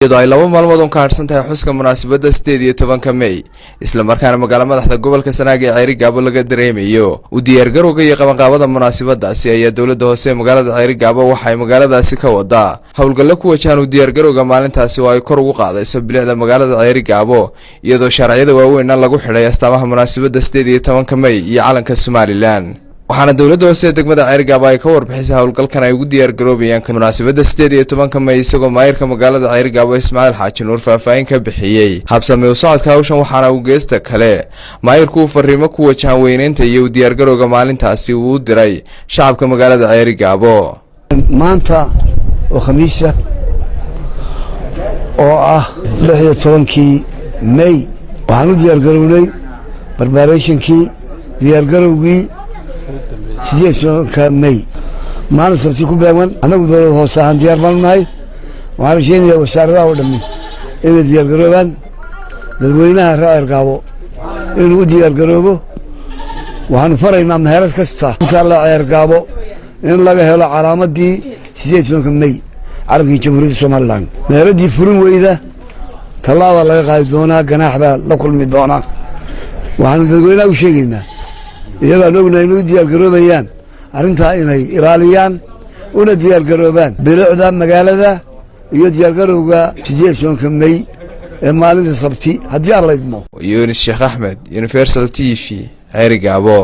iyadoo ay laba maalmood ka harsan tahay xuska munaasabadda 18 May isla markaana magaalada madaxda gobolka Sanaag ee Ceerigaabo laga dareemayo u diyaargarowga iyo qabanqaabada munaasabadaasi ayaa dawladda hoose ee magaalada Ceerigaabo waxay magaaladaasi ka wadaa hawlgallo ku wajahan u diyaargarowga maalintaasi oo ay kor ugu qaadayso bilicda magaalada Ceerigaabo iyadoo sharciyada waaweyn lagu xidhay astaamaha munaasabadda 18 May iyo calanka Somaliland waxaana dawladda hoose degmada Ceerigaabo ay ka warbixisay hawlgalkan ay ugu diyaar garoobayaan munaasabadda 18 May isagoo maayirka magaalada Ceerigaabo Ismaaciil Xaaji Nuur faahfaahin ka bixiyay habsami u socodka hawshan waxaana uu geesta kale maayirku fariimo ku wajahan weynaynta iyo u diyaar garowga maalintaasi uu diray shacabka magaalada Ceerigaabo maanta oo khamiisa oo ah 16 May waxaan u diyaar garownay preparationkii diyaar garowgii 18 May maalin sabti ku beegan anagu dawladda hoose aan diyaar malnahay waxaan sheegayaa wasaaradaha oo dhammi inay diyaar garoobaan dadweynaha Ceerigaabo inuu u diyaar garoobo waxaan faraynaa meherad kasta insha Allah Ceerigaabo in laga helo calaamadii 18 May calanka Jamhuuriyadda Soomaaliland meheradii furin weyda talaaba laga qaadi doonaa ganaax baa la kulmi doonaa waxaan dadweynaha u sheegaynaa iyaga ognahay inuu diyaar garoobayaan arinta inay ilaaliyaan una diyaar garoobaan bilicda magaalada iyo diyaar garowga 18 May ee maalinta sabti hadii Allah idmo Yunis Sheekh Ahmed Universal TV Ceerigaabo